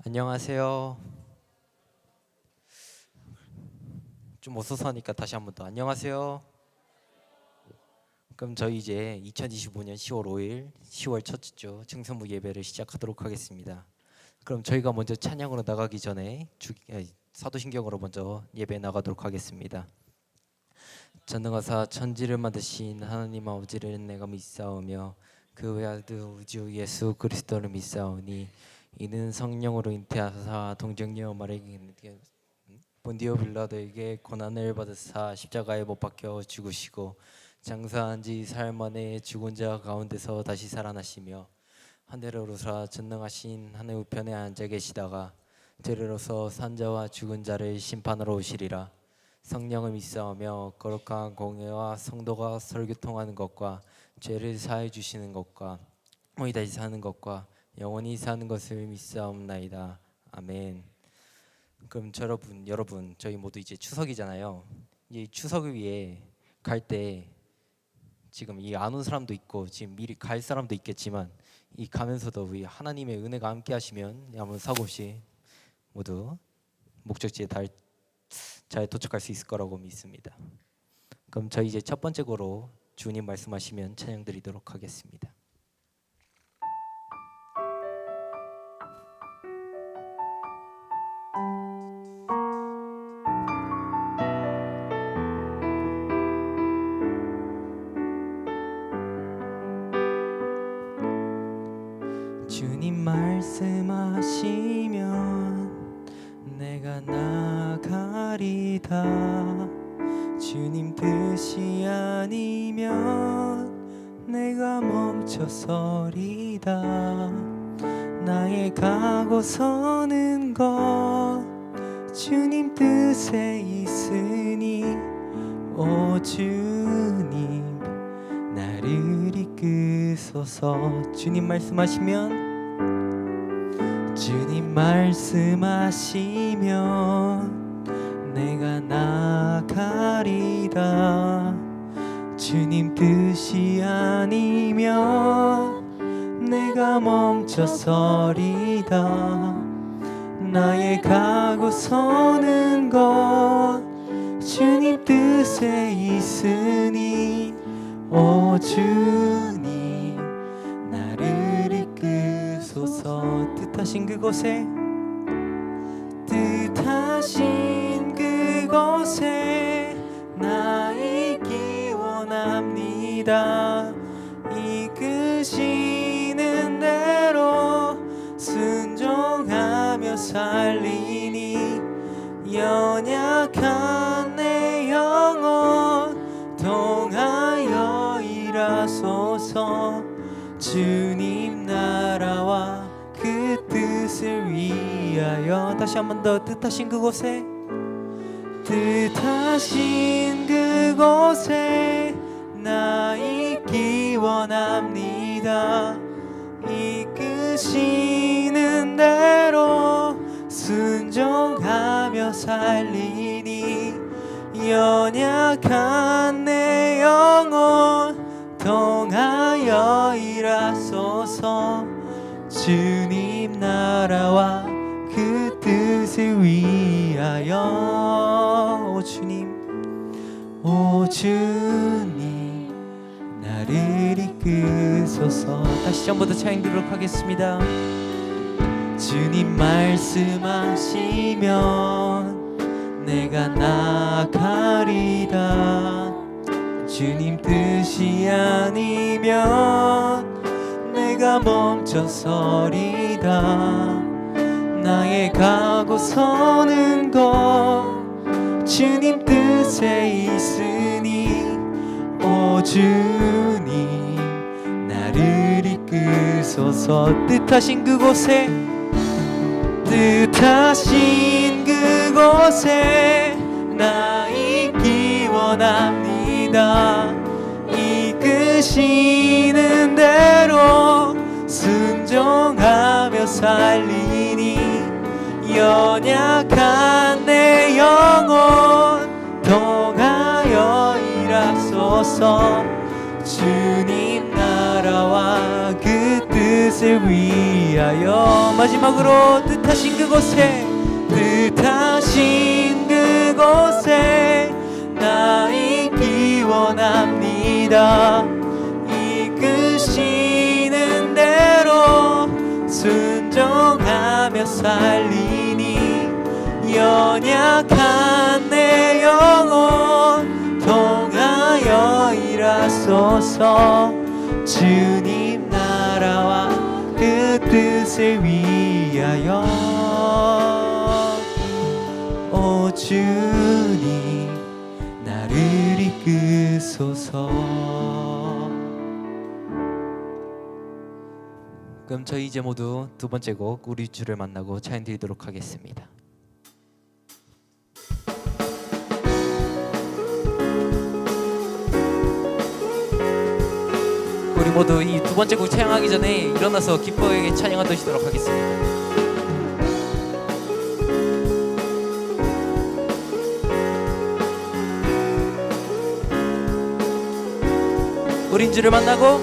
안녕하세요. 좀 어수선하니까 다시 한 번 더 안녕하세요. 그럼 저희 이제 2025년 10월 5일 10월 첫째 주 증선부 예배를 시작하도록 하겠습니다. 그럼 저희가 먼저 찬양으로 나가기 전에 사도신경으로 먼저 예배 나가도록 하겠습니다. 전능하사 천지를 만드신 하나님 아버지를 내가 믿사오며 그 외아들 우주 예수 그리스도를 믿사오니 이는 성령으로 잉태하사 동정녀 마리아에게 본디오 빌라도에게 고난을 받으사 십자가에 못 박혀 죽으시고 장사한 지 사흘 만에 죽은 자 가운데서 다시 살아나시며 하늘에 오르사 전능하신 하늘 우편에 앉아 계시다가 들으로서 산자와 죽은 자를 심판하러 오시리라. 성령을 믿사오며 거룩한 공회와 성도가 설교통하는 것과 죄를 사해 주시는 것과 영원히 다시 사는 것과 영원히 사는 것을 믿사옵나이다. 아멘. 그럼 여러분 저희 모두 이제 추석이잖아요. 이 추석을 위해 갈 때 지금 이 안 온 사람도 있고 지금 미리 갈 사람도 있겠지만 이 가면서도 우리 하나님의 은혜가 함께 하시면 아무 사고 없이 모두 목적지에 잘 도착할 수 있을 거라고 믿습니다. 그럼 저희 이제 첫 번째 곡으로 주님 말씀하시면 찬양 드리도록 하겠습니다. 주님 말씀하시면 내가 나가리다. 주님 뜻이 아니면 내가 멈춰서리다. 나의 가고 서는 것 주님 뜻에 있으니 오 주님 나를 이끄소서. 주님 말씀하시면 내가 나가리다. 주님 뜻이 아니면 내가 멈춰서리다. 나의 가고 서는 것 주님 뜻에 있으니 오 주님 나를 이끄소서. 뜻하신 그곳에 나 있기 원합니다. 이끄시는 대로 순종하며 살리니 연약한 내 영혼 통하여 일하소서. 주님 나라와 그 뜻을 위하여. 다시 한 번 더. 뜻하신 그곳에 나 있기 원합니다. 이끄시는 대로 순종하며 살리니 연약한 내 영혼 통하여 일하소서. 주님 나라와 그 뜻을 위하여. 오 주님 나를 이끄소서. 다시 전부터 찬양 드리도록 하겠습니다. 주님 말씀하시면 내가 나가리다. 주님 뜻이 아니면 내가 멈춰서리다. 나의 가고 서는 것 주님 뜻에 있으니 오 주님 나를 이끄소서. 뜻하신 그곳에 나 있기 원합니다. 이끄시는 대로 순종하며 살리니 연약한 내 영혼 통하여 일하소서. 주님 나라 나라와 그 뜻을 위하여. 마지막으로 뜻하신 그곳에 나 있기 원합니다. 이끄시는 대로 순종하며 살리니 연약한 내 영혼 통하여 일하소서. 주님 나라와 그 뜻을 위하여. 오 주님 나를 이끄소서. 그럼 저희 이제 모두 두 번째 곡 우리 주를 만나고 찬양 드리도록 하겠습니다. 우리 모두 이 두 번째 곡 찬양하기 전에 일어나서 기뻐하게 찬양하시도록 하겠습니다. 우린 주를 만나고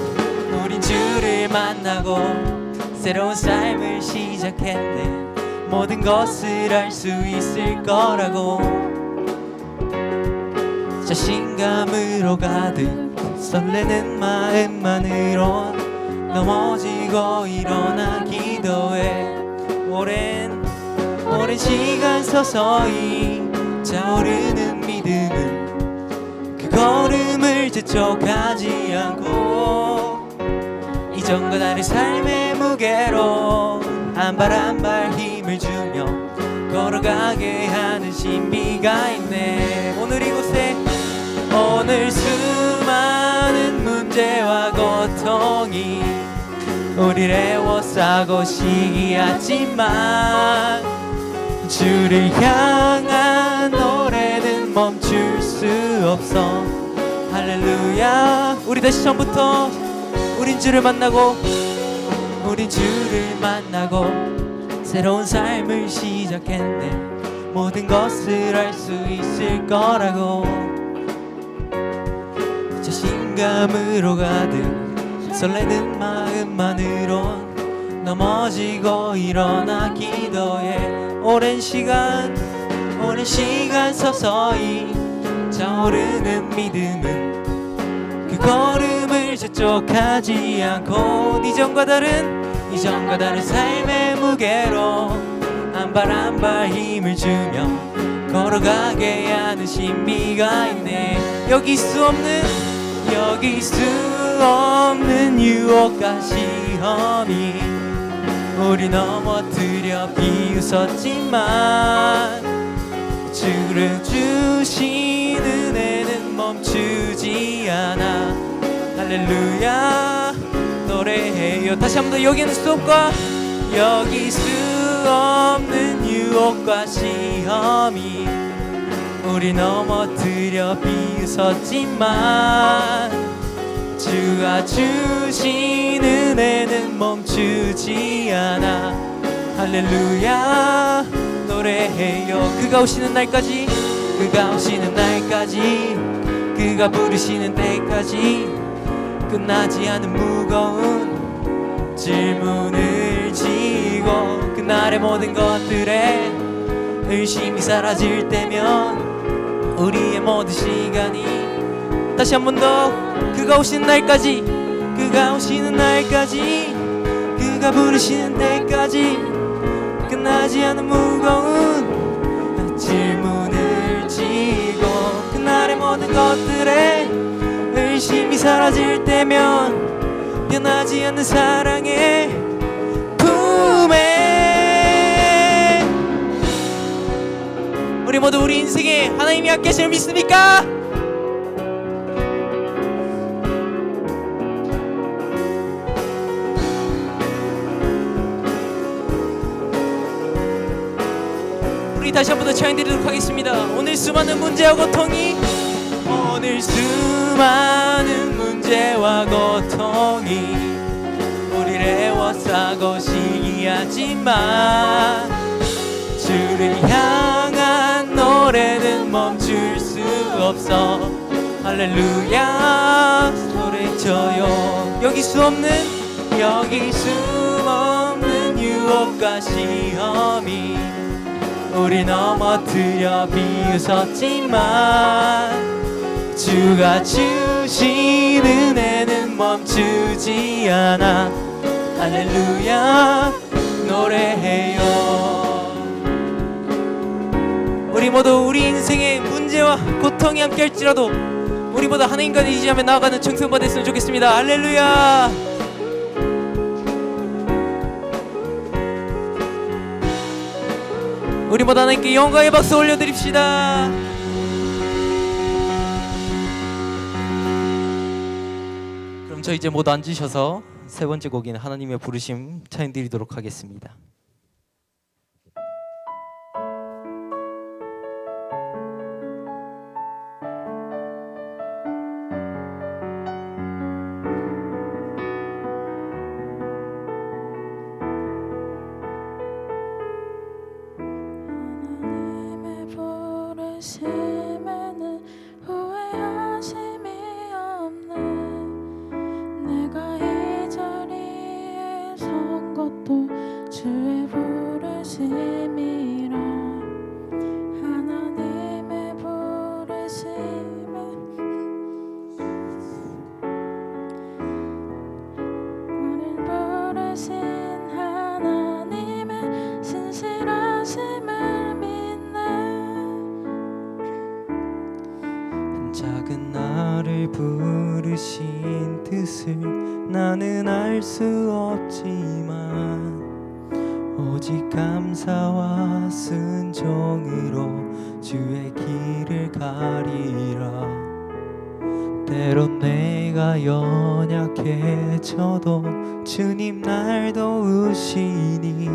새로운 삶을 시작했네. 모든 것을 알 수 있을 거라고 자신감으로 가득 설레는 마음만으로 넘어지고 일어나 기도해. 오랜 시간 서서히 차오르는 믿음은 그 걸음을 재촉하지 않고 이전과 다른 삶의 무게로 한 발 한 발 힘을 주며 걸어가게 하는 신비가 있네. 오늘 수많은 문제와 고통이 우리를 애워싸고 시기하지만 주를 향한 노래는 멈출 수 없어. 할렐루야. 우리 다시 처음부터 우린 주를 만나고 새로운 삶을 시작했네. 모든 것을 알 수 있을 거라고 자신감으로 가득 설레는 마음만으론 넘어지고 일어나 기도해. 오랜 시간 서서히 차오르는 믿음은 그 걸음을 재촉하지 않고 이전과 다른 삶의 무게로 한 발 한 발 힘을 주며 걸어가게 하는 신비가 있네. 여길 수 없는 유혹과 시험이 우리 넘어뜨려 비웃었지만 주를 주신 은혜는 멈추지 않아. 할렐루야. 노래해요. 다시 한번 더. 여길 수 없는 유혹과 시험이 우리 넘어뜨려 비웃었지만 주가 주신 은혜는 멈추지 않아. 할렐루야. 노래해요. 그가 오시는 날까지 그가 부르시는 때까지 끝나지 않은 무거운 질문을 지고 그날의 모든 것들에 의심이 사라질 때면 우리의 모든 시간이 다시 한 번 더 그가 오시는 날까지 그가 부르시는 때까지 끝나지 않은 무거운 질문을 지고 그날의 모든 것들에 의심이 사라질 때면 변하지 않는 사랑의 품에. 우리 모두 우리 인생에 하나님이 함께 하심을 믿습니까? 우리 다시 한 번 더 찬양 드리도록 하겠습니다. 오늘 수많은 문제와 고통이 우리를 애워싸고 시기하지만 주를 향한 노래는 멈출 수 없어. 할렐루야 노래쳐요. 여기 수 없는 유혹과 시험이 우리 넘어뜨려 비웃었지만 주가 주신 은혜는 멈추지 않아. 할렐루야 노래해요. 우리 모두 우리 인생에 문제와 고통이 함께할지라도 우리 모두 하나님과 의지하며 나아가는 청소년반 됐으면 좋겠습니다. 할렐루야. 우리 모두 하나님께 영광의 박수 올려드립시다. 그럼 저 이제 모두 앉으셔서 세 번째 곡인 하나님의 부르심 찬양드리도록 하겠습니다. 심에는 후회하심이 없네. 내가 이 자리에 선 것도 주의 부르심이라. 하나님의 부르심에 우릴 부르신 하나님의 신실하심을 믿네. 작은 나를 부르신 뜻을 나는 알 수 없지만 오직 감사와 순종으로 주의 길을 가리라. 때론 내가 연약해져도 주님 날 도우시니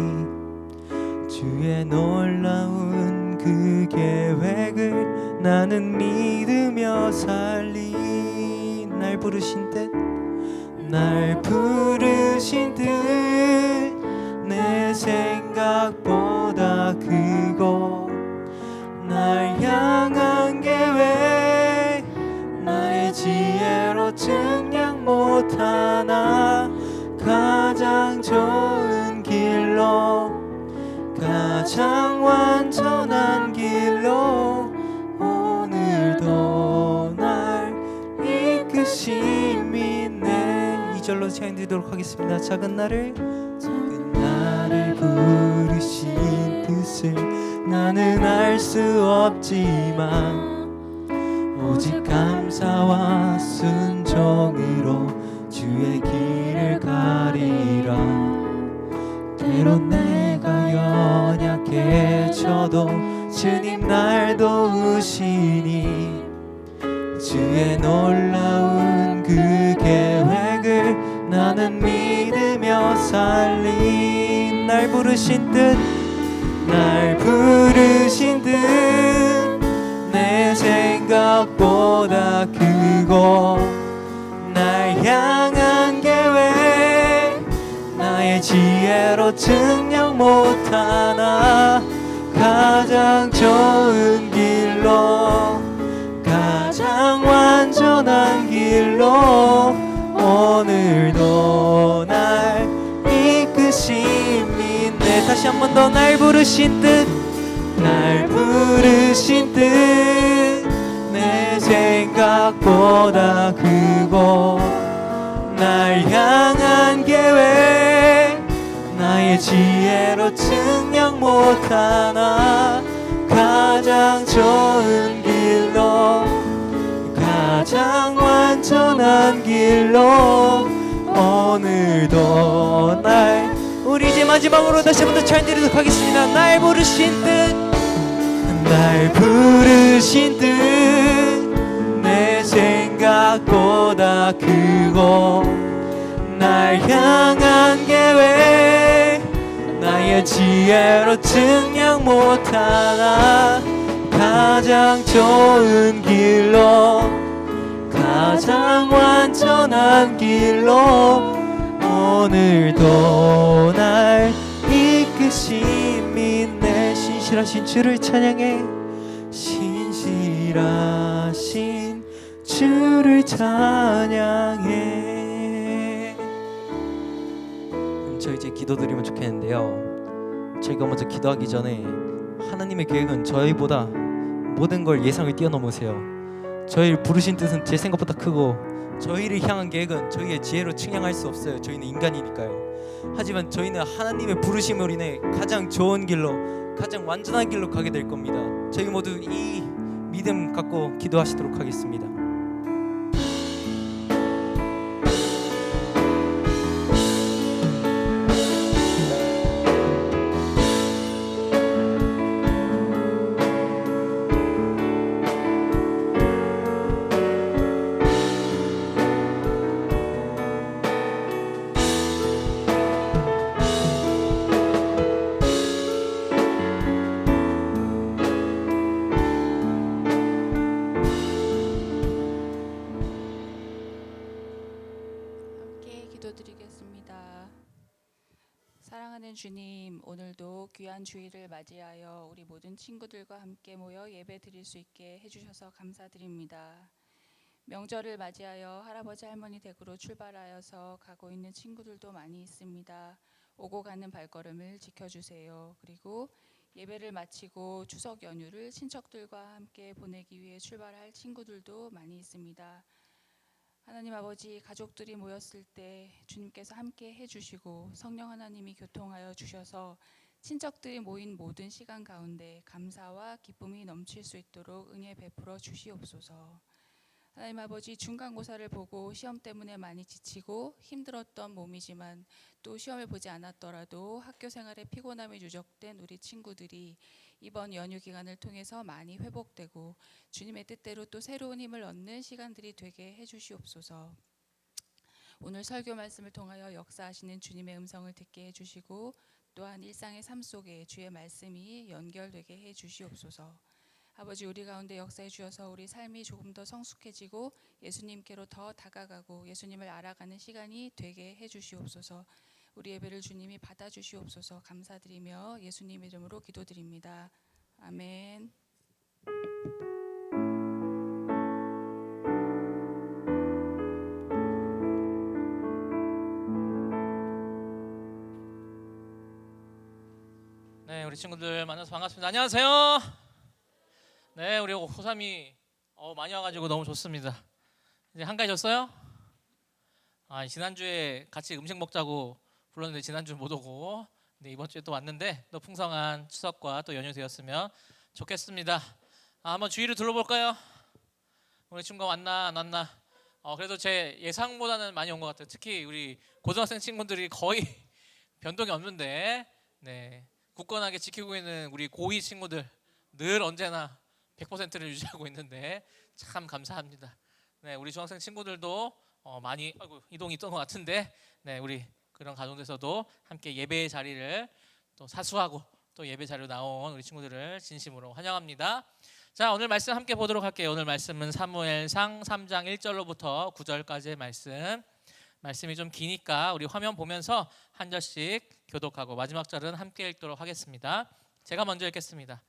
주의 놀라운 그 계획을 나는 믿으며 살리. 날 부르신 뜻 날 부르신 뜻 내 생각보다 크고 날 향한 계획 나의 지혜로 증량 못하나 가장 좋은 길로 가장 완전한 길로 오늘도 날 이끄심이 있네. 2절로 찬양드리도록 하겠습니다. 작은 나를 부르신 뜻을 나는 알 수 없지만 오직 감사와 순종으로 주의 길을 가리라. 때론 내가 연약해져도 주님 날 도우시니 주의 놀라운 그 계획을 나는 믿으며 살리. 날 부르신 뜻 날 부르신 뜻 내 생각보다 크고 날 향한 계획 나의 지혜로 증명 못하나 가장 좋은 길로 가장 완전한 길로 오늘도 날 이끄심이 있네. 다시 한 번 더 날 부르신 뜻 날 부르신 뜻 내 생각보다 크고 날 향한 계획 나의 지혜로 증명 못하나 가장 좋은 길로 가장 완전한 길로 오늘도 날. 우리 이제 마지막으로 다시 한번 더 찬양드리도록 하겠습니다. 날 부르신 뜻 날 부르신 뜻 내 생각보다 크고 날 향한 계획 나의 지혜로 증량 못하나 가장 좋은 길로 가장 완전한 길로 오늘도 날 이끄심이 있네. 신실하신 주를 찬양해. 신실하신 주 주를 찬양해. 그럼 저 이제 기도드리면 좋겠는데요. 저희가 먼저 기도하기 전에 하나님의 계획은 저희보다 모든 걸 예상을 뛰어넘으세요. 저희를 부르신 뜻은 제 생각보다 크고 저희를 향한 계획은 저희의 지혜로 측량할 수 없어요. 저희는 인간이니까요. 하지만 저희는 하나님의 부르심으로 인해 가장 좋은 길로, 가장 완전한 길로 가게 될 겁니다. 저희 모두 이 믿음 갖고 기도하시도록 하겠습니다. 함께 기도드리겠습니다. 사랑하는 주님, 오늘도 귀한 주일을 맞이하여 우리 모든 친구들과 함께 모여 예배 드릴 수 있게 해주셔서 감사드립니다. 명절을 맞이하여 할아버지 할머니 댁으로 출발하여서 가고 있는 친구들도 많이 있습니다. 오고 가는 발걸음을 지켜주세요. 그리고 예배를 마치고 추석 연휴를 친척들과 함께 보내기 위해 출발할 친구들도 많이 있습니다. 하나님 아버지, 가족들이 모였을 때 주님께서 함께 해주시고 성령 하나님이 교통하여 주셔서 친척들이 모인 모든 시간 가운데 감사와 기쁨이 넘칠 수 있도록 은혜 베풀어 주시옵소서. 하나님 아버지, 중간고사를 보고 시험 때문에 많이 지치고 힘들었던 몸이지만 또 시험을 보지 않았더라도 학교 생활에 피곤함이 누적된 우리 친구들이 이번 연휴 기간을 통해서 많이 회복되고 주님의 뜻대로 또 새로운 힘을 얻는 시간들이 되게 해주시옵소서. 오늘 설교 말씀을 통하여 역사하시는 주님의 음성을 듣게 해주시고 또한 일상의 삶 속에 주의 말씀이 연결되게 해주시옵소서. 아버지, 우리 가운데 역사해 주셔서 우리 삶이 조금 더 성숙해지고 예수님께로 더 다가가고 예수님을 알아가는 시간이 되게 해주시옵소서. 우리 예배를 주님이 받아주시옵소서. 감사드리며 예수님 이름으로 기도드립니다. 아멘. 네, 우리 친구들 만나서 반갑습니다. 안녕하세요. 네, 우리 호삼이 많이 와가지고 너무 좋습니다. 이제 한가해졌어요? 지난주에 같이 음식 먹자고 불렀는데 지난주 못 오고, 네, 이번 주에 또 왔는데 또 풍성한 추석과 또 연휴 되었으면 좋겠습니다. 한번 주위를 둘러볼까요? 우리 친구가 왔나 안 왔나? 그래도 제 예상보다는 많이 온 것 같아요. 특히 우리 고등학생 친구들이 거의 변동이 없는데, 네, 굳건하게 지키고 있는 우리 고2 친구들 늘 언제나 100%를 유지하고 있는데 참 감사합니다. 네, 우리 중학생 친구들도 많이 이동이 있던 것 같은데, 네, 우리 그런 가정에서도 함께 예배의 자리를 또 사수하고 또 예배 자리로 나온 우리 친구들을 진심으로 환영합니다. 자, 오늘 말씀 함께 보도록 할게요. 오늘 말씀은 사무엘상 3장 1절로부터 9절까지의 말씀이 좀 기니까 우리 화면 보면서 한 절씩 교독하고 마지막 절은 함께 읽도록 하겠습니다. 제가 먼저 읽겠습니다.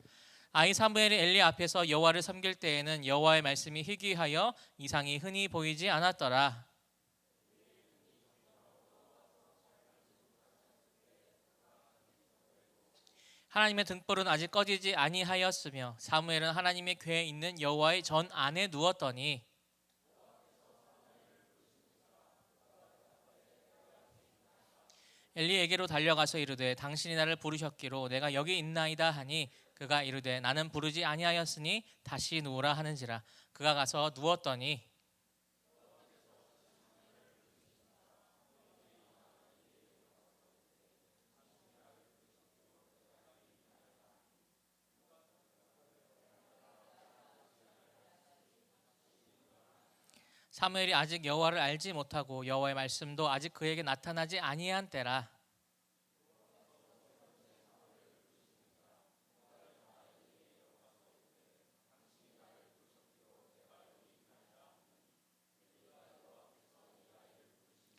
아이 사무엘이 엘리 앞에서 여호와를 섬길 때에는 여호와의 말씀이 희귀하여 이상이 흔히 보이지 않았더라. 하나님의 등불은 아직 꺼지지 아니하였으며 사무엘은 하나님의 궤에 있는 여호와의 전 안에 누웠더니 엘리에게로 달려가서 이르되 당신이 나를 부르셨기로 내가 여기 있나이다 하니 그가 이르되 나는 부르지 아니하였으니 다시 누우라 하는지라. 그가 가서 누웠더니 사무엘이 아직 여호와를 알지 못하고 여호와의 말씀도 아직 그에게 나타나지 아니한 때라.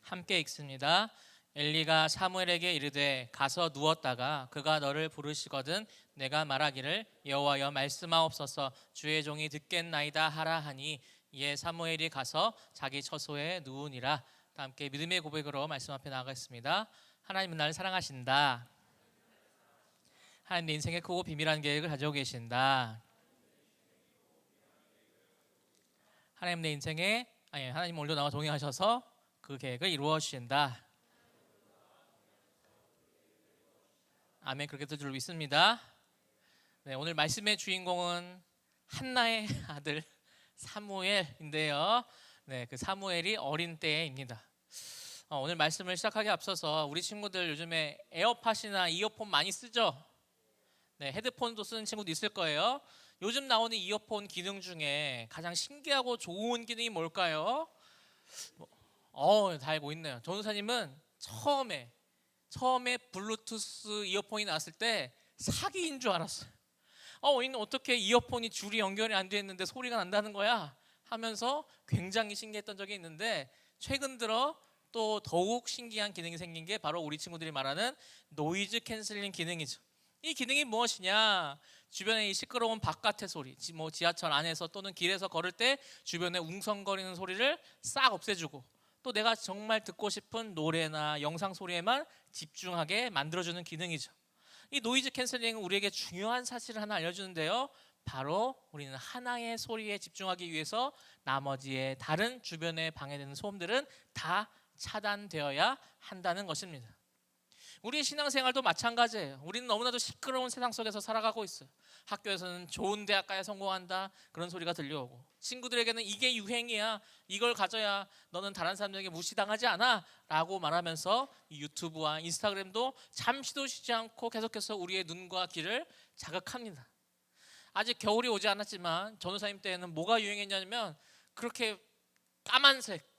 함께 읽습니다. 엘리가 사무엘에게 이르되 가서 누웠다가 그가 너를 부르시거든 내가 말하기를 여호와여 말씀하옵소서 주의 종이 듣겠나이다 하라 하니 이에 사무엘이 가서 자기 처소에 누우니라. 다 함께 믿음의 고백으로 말씀 앞에 나가겠습니다. 하나님은 나를 사랑하신다. 하나님 내 인생에 크고 비밀한 계획을 가지고 계신다. 하나님 내 인생에 하나님 오늘도 나와 동행하셔서 그 계획을 이루어 주신다. 아멘. 그렇게 될 줄 믿습니다. 네, 오늘 말씀의 주인공은 한나의 아들 사무엘인데요. 네, 그 사무엘이 어린 때입니다. 오늘 말씀을 시작하기 앞서서 우리 친구들 요즘에 에어팟이나 이어폰 많이 쓰죠? 네, 헤드폰도 쓰는 친구도 있을 거예요. 요즘 나오는 이어폰 기능 중에 가장 신기하고 좋은 기능이 뭘까요? 다 알고 있네요. 전우사님은 처음에 블루투스 이어폰이 나왔을 때 사기인 줄 알았어요. 이는 어떻게 이어폰이 줄이 연결이 안 돼 있는데 소리가 난다는 거야? 하면서 굉장히 신기했던 적이 있는데, 최근 들어 또 더욱 신기한 기능이 생긴 게 바로 우리 친구들이 말하는 노이즈 캔슬링 기능이죠. 이 기능이 무엇이냐? 주변에 이 시끄러운 바깥의 소리, 지하철 안에서 또는 길에서 걸을 때 주변에 웅성거리는 소리를 싹 없애주고, 또 내가 정말 듣고 싶은 노래나 영상 소리에만 집중하게 만들어주는 기능이죠. 이 노이즈 캔슬링은 우리에게 중요한 사실을 하나 알려주는데요. 바로 우리는 하나의 소리에 집중하기 위해서 나머지의 다른 주변에 방해되는 소음들은 다 차단되어야 한다는 것입니다. 우리의 신앙생활도 마찬가지예요. 우리는 너무나도 시끄러운 세상 속에서 살아가고 있어요. 학교에서는 좋은 대학가에 성공한다, 그런 소리가 들려오고, 친구들에게는 이게 유행이야, 이걸 가져야 너는 다른 사람들에게 무시당하지 않아 라고 말하면서 이 유튜브와 인스타그램도 잠시도 쉬지 않고 계속해서 우리의 눈과 귀를 자극합니다. 아직 겨울이 오지 않았지만 전우사님 때에는 뭐가 유행했냐면, 그렇게 까만색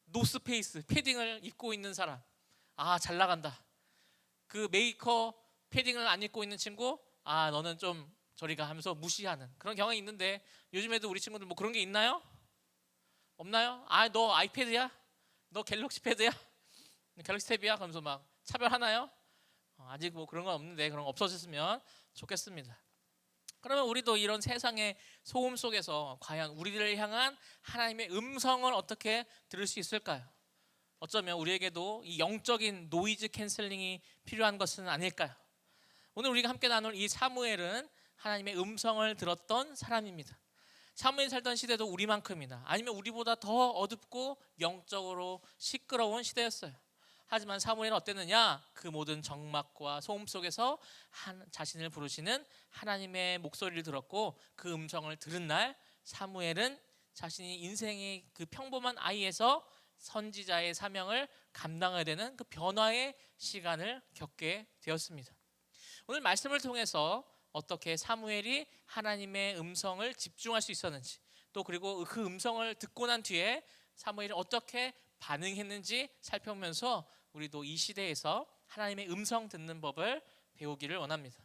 노스페이스 패딩을 입고 있는 사람, 잘 나간다. 그 메이커 패딩을 안 입고 있는 친구, 너는 좀 저리가 하면서 무시하는 그런 경향이 있는데, 요즘에도 우리 친구들 뭐 그런 게 있나요? 없나요? 너 아이패드야? 너 갤럭시 패드야? 갤럭시 탭이야? 그러면서 막 차별하나요? 아직 뭐 그런 건 없는데, 그런 거 없어졌으면 좋겠습니다. 그러면 우리도 이런 세상의 소음 속에서 과연 우리들을 향한 하나님의 음성을 어떻게 들을 수 있을까요? 어쩌면 우리에게도 이 영적인 노이즈 캔슬링이 필요한 것은 아닐까요? 오늘 우리가 함께 나눌 이 사무엘은 하나님의 음성을 들었던 사람입니다. 사무엘이 살던 시대도 우리만큼이나 아니면 우리보다 더 어둡고 영적으로 시끄러운 시대였어요. 하지만 사무엘은 어땠느냐? 그 모든 적막과 소음 속에서 자신을 부르시는 하나님의 목소리를 들었고, 그 음성을 들은 날 사무엘은 자신이 인생의 그 평범한 아이에서 선지자의 사명을 감당해야 되는 그 변화의 시간을 겪게 되었습니다. 오늘 말씀을 통해서 어떻게 사무엘이 하나님의 음성을 집중할 수 있었는지, 또 그리고 그 음성을 듣고 난 뒤에 사무엘이 어떻게 반응했는지 살펴보면서 우리도 이 시대에서 하나님의 음성 듣는 법을 배우기를 원합니다.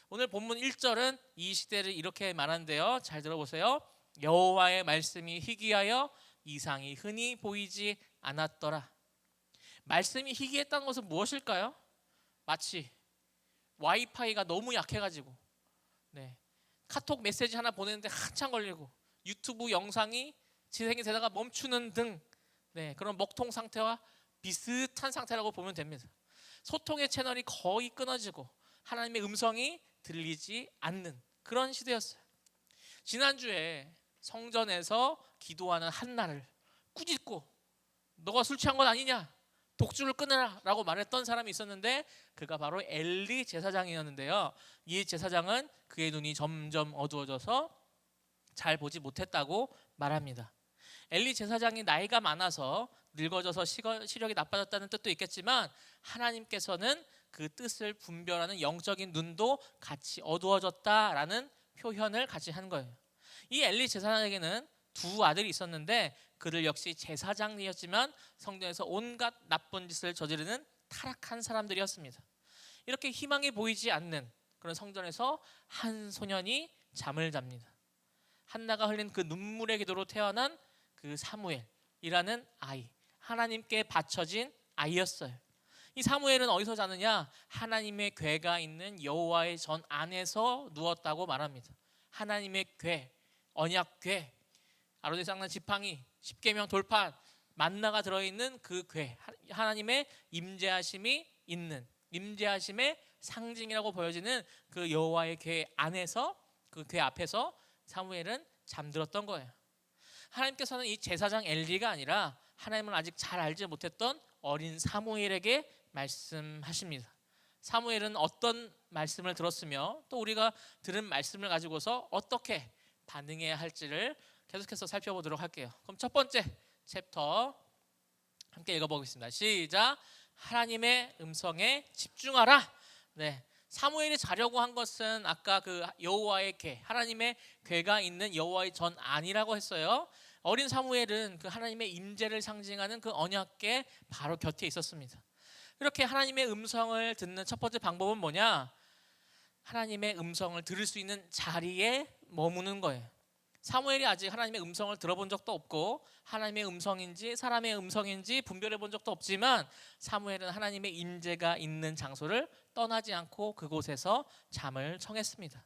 오늘 본문 1절은 이 시대를 이렇게 말하는데요. 잘 들어보세요. 여호와의 말씀이 희귀하여 이상이 흔히 보이지 않았더라. 말씀이 희귀했다는 것은 무엇일까요? 마치 와이파이가 너무 약해가지고 카톡 메시지 하나 보내는데 한참 걸리고, 유튜브 영상이 재생이 되다가 멈추는 등 그런 먹통 상태와 비슷한 상태라고 보면 됩니다. 소통의 채널이 거의 끊어지고 하나님의 음성이 들리지 않는 그런 시대였어요. 지난주에 성전에서 기도하는 한나를 꾸짖고 너가 술 취한 건 아니냐, 독주를 끊으라 라고 말했던 사람이 있었는데, 그가 바로 엘리 제사장이었는데요. 이 제사장은 그의 눈이 점점 어두워져서 잘 보지 못했다고 말합니다. 엘리 제사장이 나이가 많아서 늙어져서 시력이 나빠졌다는 뜻도 있겠지만, 하나님께서는 그 뜻을 분별하는 영적인 눈도 같이 어두워졌다라는 표현을 같이 한 거예요. 이 엘리 제사장에게는 두 아들이 있었는데, 그들 역시 제사장이었지만 성전에서 온갖 나쁜 짓을 저지르는 타락한 사람들이었습니다. 이렇게 희망이 보이지 않는 그런 성전에서 한 소년이 잠을 잡니다. 한나가 흘린 그 눈물의 기도로 태어난 그 사무엘이라는 아이, 하나님께 바쳐진 아이였어요. 이 사무엘은 어디서 자느냐? 하나님의 궤가 있는 여호와의 전 안에서 누웠다고 말합니다. 하나님의 궤, 언약궤, 아론의 쌍난 지팡이, 십계명 돌판, 만나가 들어있는 그 궤, 하나님의 임재하심이 있는, 임재하심의 상징이라고 보여지는 그 여호와의 궤 안에서, 그 궤 앞에서 사무엘은 잠들었던 거예요. 하나님께서는 이 제사장 엘리가 아니라 하나님을 아직 잘 알지 못했던 어린 사무엘에게 말씀하십니다. 사무엘은 어떤 말씀을 들었으며 또 우리가 들은 말씀을 가지고서 어떻게 반응해야 할지를 계속해서 살펴보도록 할게요. 그럼 첫 번째 챕터 함께 읽어보겠습니다. 시작. 하나님의 음성에 집중하라. 네, 사무엘이 자려고 한 것은 아까 그 여호와의 궤, 하나님의 궤가 있는 여호와의 전 안이라고 했어요. 어린 사무엘은 그 하나님의 임재를 상징하는 그 언약궤 바로 곁에 있었습니다. 이렇게 하나님의 음성을 듣는 첫 번째 방법은 뭐냐? 하나님의 음성을 들을 수 있는 자리에 머무는 거예요. 사무엘이 아직 하나님의 음성을 들어본 적도 없고 하나님의 음성인지 사람의 음성인지 분별해 본 적도 없지만 사무엘은 하나님의 임재가 있는 장소를 떠나지 않고 그곳에서 잠을 청했습니다.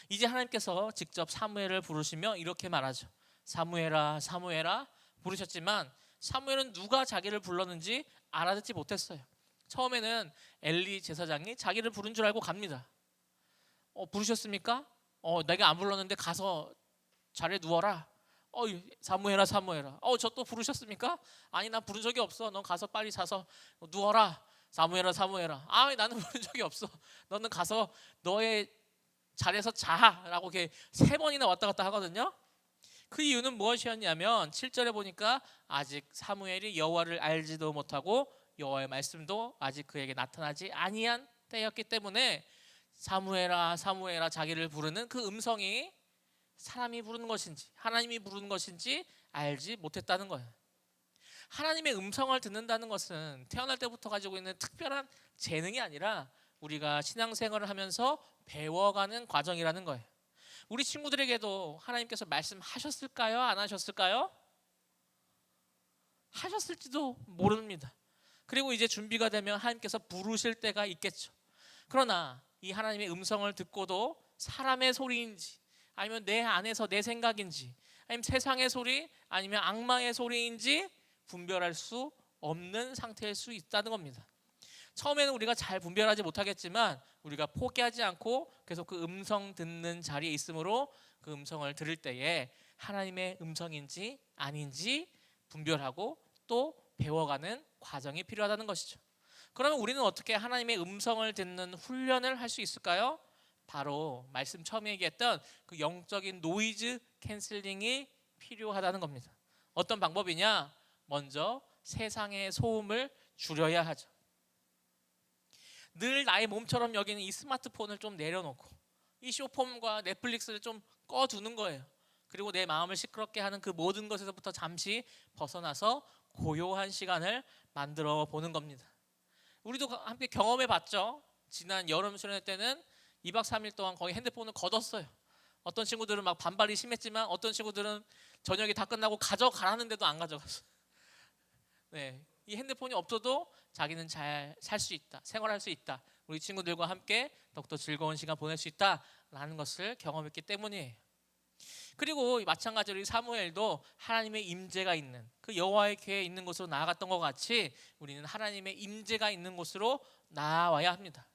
이제 하나님께서 직접 사무엘을 부르시며 이렇게 말하죠. 사무엘아, 사무엘아 부르셨지만 사무엘은 누가 자기를 불렀는지 알아듣지 못했어요. 처음에는 엘리 제사장이 자기를 부른 줄 알고 갑니다. 부르셨습니까? 내가 안 불렀는데 가서 자리에 누워라. 사무엘아, 사무엘아. 저 또 부르셨습니까? 아니, 난 부른 적이 없어. 넌 가서 빨리 자서 누워라. 사무엘아, 사무엘아. 나는 부른 적이 없어. 너는 가서 너의 자리에서 자라고 이렇게 3번이나 왔다 갔다 하거든요. 그 이유는 무엇이었냐면 7절에 보니까 아직 사무엘이 여호와를 알지도 못하고 여호와의 말씀도 아직 그에게 나타나지 아니한 때였기 때문에 사무엘아, 사무엘아 자기를 부르는 그 음성이 사람이 부르는 것인지 하나님이 부르는 것인지 알지 못했다는 거예요. 하나님의 음성을 듣는다는 것은 태어날 때부터 가지고 있는 특별한 재능이 아니라 우리가 신앙생활을 하면서 배워가는 과정이라는 거예요. 우리 친구들에게도 하나님께서 말씀하셨을까요? 안 하셨을까요? 하셨을지도 모릅니다. 그리고 이제 준비가 되면 하나님께서 부르실 때가 있겠죠. 그러나 이 하나님의 음성을 듣고도 사람의 소리인지 아니면 내 안에서 내 생각인지 아니면 세상의 소리 아니면 악마의 소리인지 분별할 수 없는 상태일 수 있다는 겁니다. 처음에는 우리가 잘 분별하지 못하겠지만 우리가 포기하지 않고 계속 그 음성 듣는 자리에 있으므로 그 음성을 들을 때에 하나님의 음성인지 아닌지 분별하고 또 배워가는 과정이 필요하다는 것이죠. 그러면 우리는 어떻게 하나님의 음성을 듣는 훈련을 할 수 있을까요? 바로 말씀 처음에 얘기했던 그 영적인 노이즈 캔슬링이 필요하다는 겁니다. 어떤 방법이냐? 먼저 세상의 소음을 줄여야 하죠. 늘 나의 몸처럼 여기는 이 스마트폰을 좀 내려놓고 이 쇼폼과 넷플릭스를 좀 꺼두는 거예요. 그리고 내 마음을 시끄럽게 하는 그 모든 것에서부터 잠시 벗어나서 고요한 시간을 만들어 보는 겁니다. 우리도 함께 경험해 봤죠. 지난 여름 수련회 때는 2박 3일 동안 거의 핸드폰을 걷었어요. 어떤 친구들은 막 반발이 심했지만 어떤 친구들은 저녁이 다 끝나고 가져가라는데도 안 가져갔어요. 네, 이 핸드폰이 없어도 자기는 잘 살 수 있다, 생활할 수 있다, 우리 친구들과 함께 더욱더 즐거운 시간 보낼 수 있다라는 것을 경험했기 때문이에요. 그리고 마찬가지로 이 사무엘도 하나님의 임재가 있는 그 여호와의 궤에 있는 곳으로 나아갔던 것 같이 우리는 하나님의 임재가 있는 곳으로 나아와야 합니다.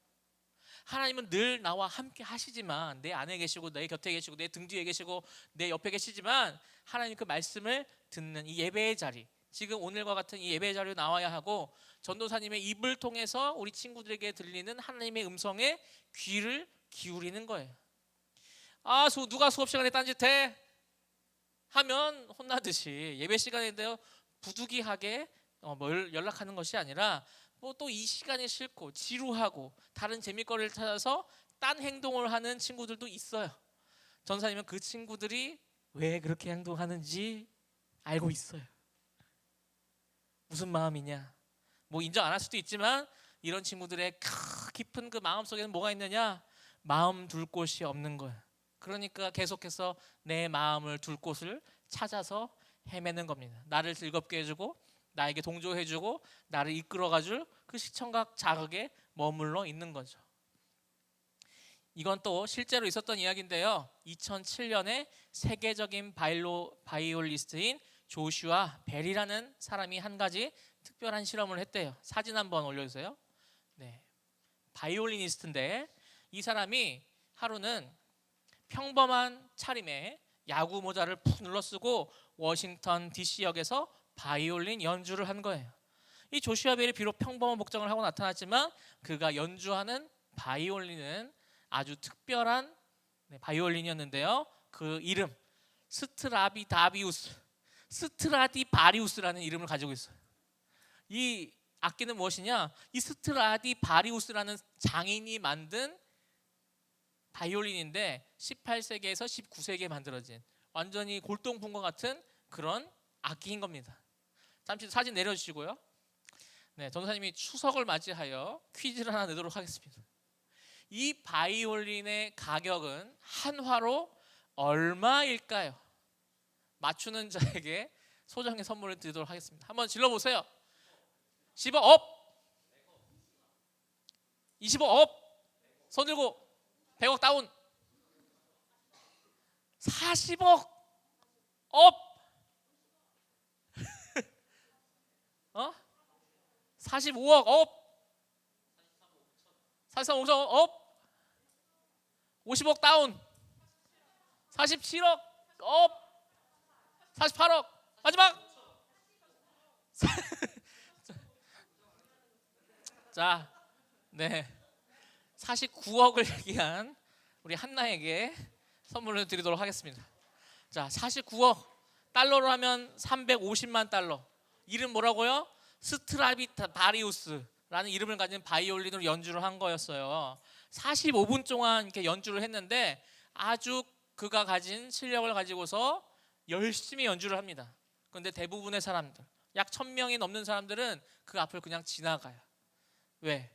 하나님은 늘 나와 함께 하시지만 내 안에 계시고 내 곁에 계시고 내 등 뒤에 계시고 내 옆에 계시지만 하나님 그 말씀을 듣는 이 예배의 자리, 지금 오늘과 같은 이 예배의 자리로 나와야 하고 전도사님의 입을 통해서 우리 친구들에게 들리는 하나님의 음성에 귀를 기울이는 거예요. 누가 수업 시간에 딴짓해? 하면 혼나듯이 예배 시간인데요 부득이하게 연락하는 것이 아니라 또 이 시간이 싫고 지루하고 다른 재미거리를 찾아서 딴 행동을 하는 친구들도 있어요. 전사님은 그 친구들이 왜 그렇게 행동하는지 알고 있어요. 무슨 마음이냐? 인정 안 할 수도 있지만 이런 친구들의 깊은 그 마음 속에는 뭐가 있느냐? 마음 둘 곳이 없는 거예요. 그러니까 계속해서 내 마음을 둘 곳을 찾아서 헤매는 겁니다. 나를 즐겁게 해주고 나에게 동조해주고 나를 이끌어가줄 그 시청각 자극에 머물러 있는 거죠. 이건 또 실제로 있었던 이야기인데요. 2007년에 세계적인 바이올리스트인 조슈아 벨이라는 사람이 한 가지 특별한 실험을 했대요. 사진 한번 올려주세요. 네, 바이올리니스트인데 이 사람이 하루는 평범한 차림에 야구 모자를 푹 눌러쓰고 워싱턴 DC역에서 바이올린 연주를 한 거예요. 이 조슈아 벨이 비록 평범한 복장을 하고 나타났지만 그가 연주하는 바이올린은 아주 특별한 바이올린이었는데요. 그 이름 스트라디바리우스라는 이름을 가지고 있어요. 이 악기는 무엇이냐? 이 스트라디바리우스라는 장인이 만든 바이올린인데 18세기에서 19세기에 만들어진 완전히 골동품과 같은 그런 악기인 겁니다. 잠시 사진 내려주시고요. 네, 전도사님이 추석을 맞이하여 퀴즈를 하나 내도록 하겠습니다. 이 바이올린의 가격은 한 화로 얼마일까요? 맞추는 자에게 소정의 선물을 드리도록 하겠습니다. 한번 질러보세요. 10억 업! 20억 업! 손 들고 100억 다운! 40억 업! 45억 업! 43억 5천 업! 50억 다운! 47억 업! 48억 마지막! 자, 네, 49억을 얘기한 우리 한나에게 선물을 드리도록 하겠습니다. 자, 49억 달러로 하면 350만 달러. 이름 뭐라고요? 스트라디바리우스라는 이름을 가진 바이올린으로 연주를 한 거였어요. 45분 동안 이렇게 연주를 했는데 아주 그가 가진 실력을 가지고서 열심히 연주를 합니다. 그런데 대부분의 사람들, 약 1000명이 넘는 사람들은 그 앞을 그냥 지나가요. 왜?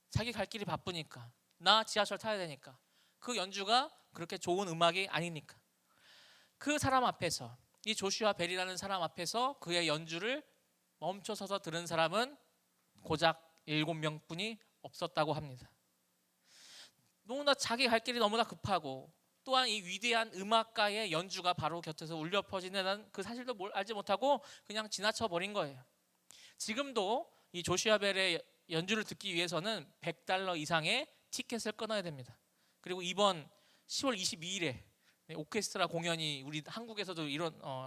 자기 갈 길이 바쁘니까. 나 지하철 타야 되니까. 그 연주가 그렇게 좋은 음악이 아니니까. 그 사람 앞에서, 이 조슈아 벨이라는 사람 앞에서 그의 연주를 멈춰서서 들은 사람은 고작 7명뿐이 없었다고 합니다. 너무나 자기 갈 길이 너무나 급하고 또한 이 위대한 음악가의 연주가 바로 곁에서 울려 퍼지는 그 사실도 알지 못하고 그냥 지나쳐 버린 거예요. 지금도 이 조슈아 벨의 연주를 듣기 위해서는 $100 이상의 티켓을 끊어야 됩니다. 그리고 이번 10월 22일에 오케스트라 공연이 우리 한국에서도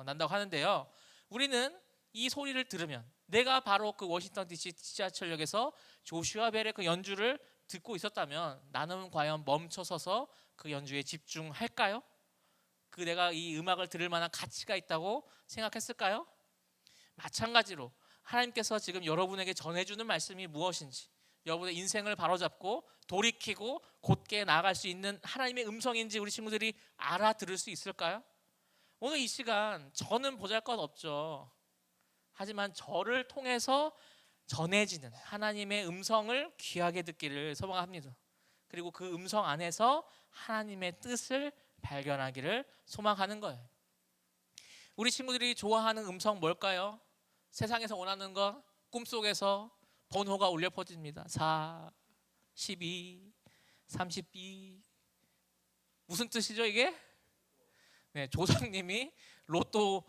난다고 하는데요. 우리는 이 소리를 들으면 내가 바로 그 워싱턴 DC 지하철역에서 조슈아 벨의 그 연주를 듣고 있었다면 나는 과연 멈춰서서 그 연주에 집중할까요? 그 내가 이 음악을 들을 만한 가치가 있다고 생각했을까요? 마찬가지로 하나님께서 지금 여러분에게 전해주는 말씀이 무엇인지, 여러분의 인생을 바로잡고 돌이키고 곧게 나아갈 수 있는 하나님의 음성인지 우리 친구들이 알아들을 수 있을까요? 오늘 이 시간 저는 보잘것없죠. 하지만 저를 통해서 전해지는 하나님의 음성을 귀하게 듣기를 소망합니다. 그리고 그 음성 안에서 하나님의 뜻을 발견하기를 소망하는 거예요. 우리 친구들이 좋아하는 음성 뭘까요? 세상에서 원하는 거 꿈속에서 번호가 울려 퍼집니다. 4, 12, 32. 무슨 뜻이죠 이게? 네, 조상님이 로또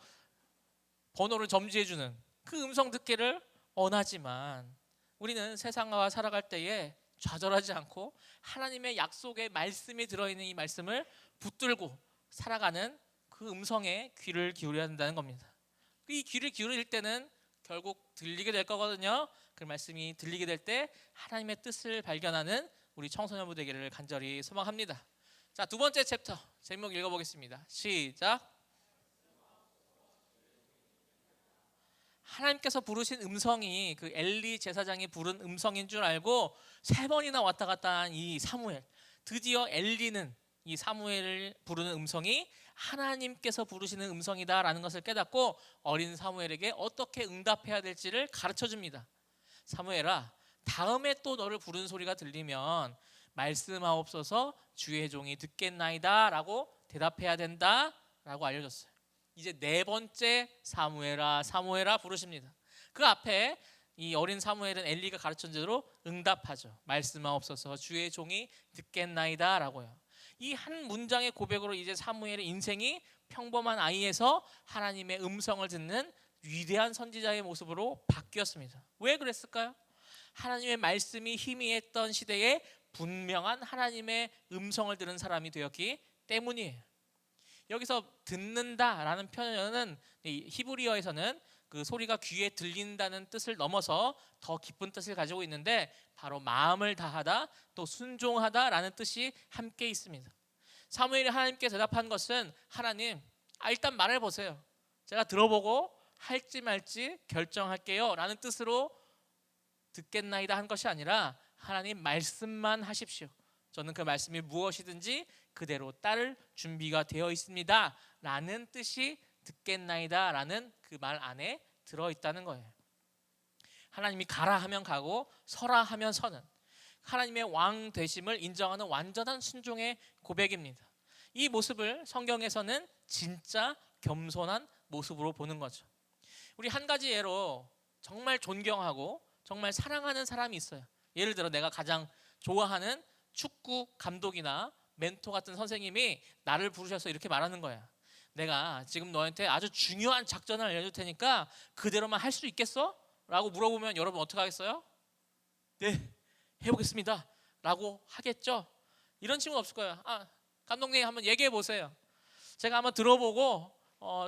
번호를 점지해주는 그 음성 듣기를 원하지만 우리는 세상과 살아갈 때에 좌절하지 않고 하나님의 약속의 말씀이 들어있는 이 말씀을 붙들고 살아가는 그 음성에 귀를 기울여야 한다는 겁니다. 이 귀를 기울일 때는 결국 들리게 될 거거든요. 그 말씀이 들리게 될 때 하나님의 뜻을 발견하는 우리 청소년부 되기를 간절히 소망합니다. 자, 두 번째 챕터 제목 읽어보겠습니다. 시작. 하나님께서 부르신 음성이 그 엘리 제사장이 부른 음성인 줄 알고 3번이나 왔다 갔다 한 이 사무엘, 드디어 엘리는 이 사무엘을 부르는 음성이 하나님께서 부르시는 음성이다라는 것을 깨닫고 어린 사무엘에게 어떻게 응답해야 될지를 가르쳐줍니다. 사무엘아, 다음에 또 너를 부르는 소리가 들리면 말씀하옵소서 주의 종이 듣겠나이다 라고 대답해야 된다 라고 알려줬어요. 이제 4번째 사무엘아 사무엘아 부르십니다. 그 앞에 이 어린 사무엘은 엘리가 가르친 대로 응답하죠. 말씀하옵소서 주의 종이 듣겠나이다 라고요. 이 한 문장의 고백으로 이제 사무엘의 인생이 평범한 아이에서 하나님의 음성을 듣는 위대한 선지자의 모습으로 바뀌었습니다. 왜 그랬을까요? 하나님의 말씀이 희미했던 시대에 분명한 하나님의 음성을 들은 사람이 되었기 때문이에요. 여기서 듣는다라는 표현은 히브리어에서는 그 소리가 귀에 들린다는 뜻을 넘어서 더 깊은 뜻을 가지고 있는데 바로 마음을 다하다 또 순종하다라는 뜻이 함께 있습니다. 사무엘이 하나님께 대답한 것은 하나님 일단 말해보세요. 제가 들어보고 할지 말지 결정할게요 라는 뜻으로 듣겠나이다 한 것이 아니라 하나님 말씀만 하십시오. 저는 그 말씀이 무엇이든지 그대로 따를 준비가 되어 있습니다 라는 뜻이 듣겠나이다 라는 그 말 안에 들어있다는 거예요. 하나님이 가라 하면 가고 서라 하면 서는 하나님의 왕 되심을 인정하는 완전한 순종의 고백입니다. 이 모습을 성경에서는 진짜 겸손한 모습으로 보는 거죠. 우리 한 가지 예로 정말 존경하고 정말 사랑하는 사람이 있어요. 예를 들어 내가 가장 좋아하는 축구 감독이나 멘토 같은 선생님이 나를 부르셔서 이렇게 말하는 거야. 내가 지금 너한테 아주 중요한 작전을 알려줄 테니까 그대로만 할 수 있겠어? 라고 물어보면 여러분 어떻게 하겠어요? 네, 해보겠습니다 라고 하겠죠. 이런 친구는 없을 거예요. 감독님 한번 얘기해 보세요. 제가 한번 들어보고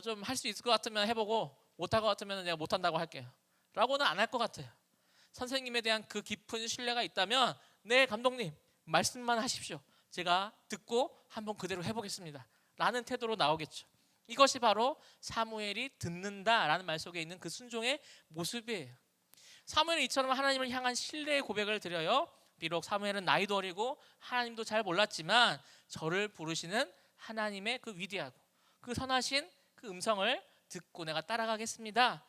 좀 할 수 있을 것 같으면 해보고 못할 것 같으면 내가 못한다고 할게요 라고는 안 할 것 같아요. 선생님에 대한 그 깊은 신뢰가 있다면 네 감독님 말씀만 하십시오. 제가 듣고 한번 그대로 해보겠습니다 라는 태도로 나오겠죠. 이것이 바로 사무엘이 듣는다라는 말 속에 있는 그 순종의 모습이에요. 사무엘이 이처럼 하나님을 향한 신뢰의 고백을 드려요. 비록 사무엘은 나이도 어리고 하나님도 잘 몰랐지만 저를 부르시는 하나님의 그 위대하고 그 선하신 그 음성을 듣고 내가 따라가겠습니다.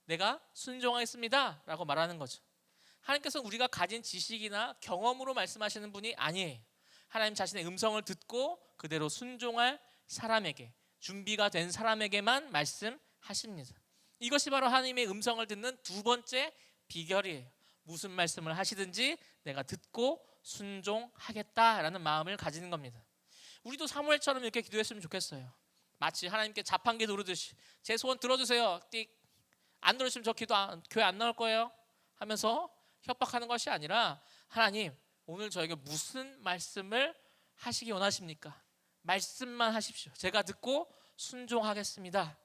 내가 순종하겠습니다 라고 말하는 거죠. 하나님께서 우리가 가진 지식이나 경험으로 말씀하시는 분이 아니에요. 하나님 자신의 음성을 듣고 그대로 순종할 사람에게 준비가 된 사람에게만 말씀하십니다. 이것이 바로 하나님의 음성을 듣는 두 번째 비결이에요. 무슨 말씀을 하시든지 내가 듣고 순종하겠다라는 마음을 가지는 겁니다. 우리도 사무엘처럼 이렇게 기도했으면 좋겠어요. 마치 하나님께 자판기 누르듯이 제 소원 들어주세요. 띡. 안 들어주시면 저 교회 안 나올 거예요 하면서 협박하는 것이 아니라 하나님 오늘 저에게 무슨 말씀을 하시기 원하십니까? 말씀만 하십시오. 제가 듣고 순종하겠습니다.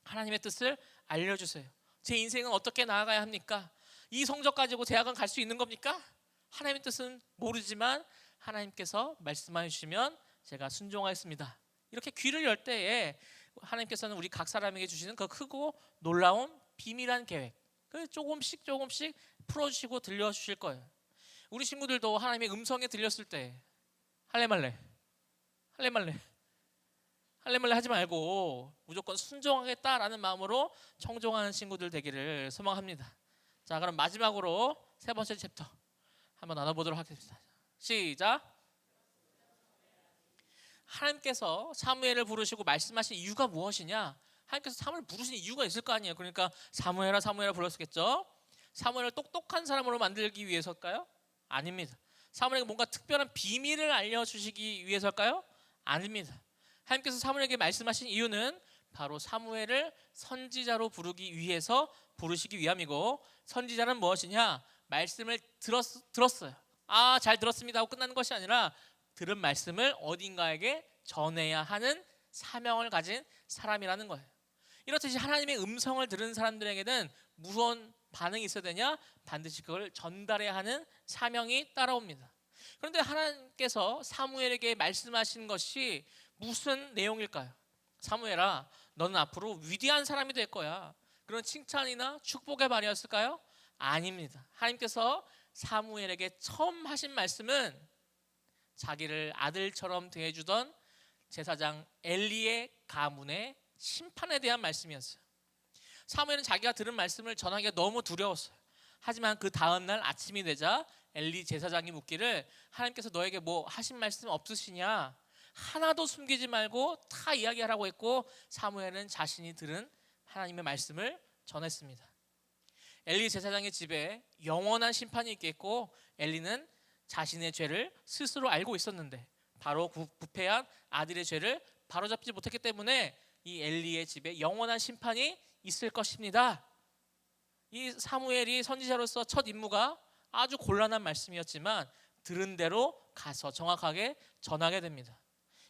하나님의 뜻을 알려주세요. 제 인생은 어떻게 나아가야 합니까? 이 성적 가지고 대학은 갈 수 있는 겁니까? 하나님의 뜻은 모르지만 하나님께서 말씀해 주시면 제가 순종하겠습니다. 이렇게 귀를 열 때에 하나님께서는 우리 각 사람에게 주시는 그 크고 놀라운 비밀한 계획 조금씩 풀어주시고 들려주실 거예요. 우리 친구들도 하나님의 음성에 들렸을 때 할래 말래 하지 말고 무조건 순종하겠다라는 마음으로 청종하는 친구들 되기를 소망합니다. 자, 그럼 마지막으로 세 번째 챕터 한번 나눠보도록 하겠습니다. 시작. 하나님께서 사무엘을 부르시고 말씀하신 이유가 무엇이냐? 하나님께서 사무엘을 부르신 이유가 있을 거 아니에요. 그러니까 사무엘아 불렀겠죠. 사무엘을 똑똑한 사람으로 만들기 위해서일까요? 아닙니다. 사무엘에게 뭔가 특별한 비밀을 알려주시기 위해서일까요? 아닙니다. 하나님께서 사무엘에게 말씀하신 이유는 바로 사무엘을 선지자로 부르기 위해서 부르시기 위함이고, 선지자는 무엇이냐? 말씀을 들었어요. 잘 들었습니다 하고 끝나는 것이 아니라 들은 말씀을 어딘가에게 전해야 하는 사명을 가진 사람이라는 거예요. 이렇듯이 하나님의 음성을 들은 사람들에게는 무슨 반응이 있어야 되냐? 반드시 그걸 전달해야 하는 사명이 따라옵니다. 그런데 하나님께서 사무엘에게 말씀하신 것이 무슨 내용일까요? 사무엘아, 너는 앞으로 위대한 사람이 될 거야. 그런 칭찬이나 축복의 말이었을까요? 아닙니다. 하나님께서 사무엘에게 처음 하신 말씀은 자기를 아들처럼 대해주던 제사장 엘리의 가문의 심판에 대한 말씀이었어요. 사무엘은 자기가 들은 말씀을 전하기가 너무 두려웠어요. 하지만 그 다음 날 아침이 되자 엘리 제사장이 묻기를 하나님께서 너에게 뭐 하신 말씀 없으시냐? 하나도 숨기지 말고 다 이야기하라고 했고, 사무엘은 자신이 들은 하나님의 말씀을 전했습니다. 엘리 제사장의 집에 영원한 심판이 있겠고 엘리는 자신의 죄를 스스로 알고 있었는데 바로 부패한 아들의 죄를 바로잡지 못했기 때문에 이 엘리의 집에 영원한 심판이 있을 것입니다. 이 사무엘이 선지자로서 첫 임무가 아주 곤란한 말씀이었지만 들은 대로 가서 정확하게 전하게 됩니다.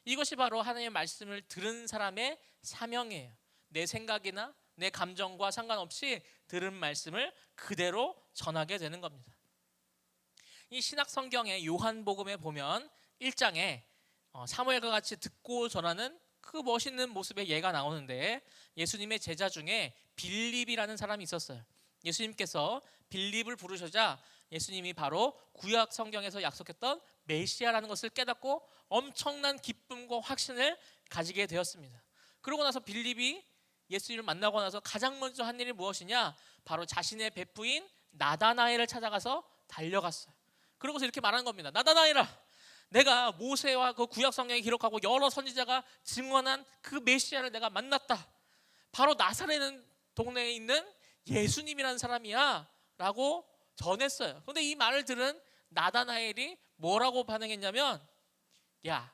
이것이 바로 하나님의 말씀을 들은 사람의 사명이에요. 내 생각이나 내 감정과 상관없이 들은 말씀을 그대로 전하게 되는 겁니다. 이 신약 성경의 요한복음에 보면 1장에 사무엘과 같이 듣고 전하는 그 멋있는 모습의 예가 나오는데 예수님의 제자 중에 빌립이라는 사람이 있었어요. 예수님께서 빌립을 부르셔자 예수님이 바로 구약 성경에서 약속했던 메시아라는 것을 깨닫고 엄청난 기쁨과 확신을 가지게 되었습니다. 그러고 나서 빌립이 예수님을 만나고 나서 가장 먼저 한 일이 무엇이냐? 바로 자신의 베프인 나다나엘을 찾아가서 달려갔어요. 그러고서 이렇게 말한 겁니다. 나다나엘아, 내가 모세와 그 구약 성경에 기록하고 여러 선지자가 증언한 그 메시아를 내가 만났다. 바로 나사렛 동네에 있는 예수님이라는 사람이야 라고 전했어요. 그런데 이 말을 들은 나다나엘이 뭐라고 반응했냐면, 야,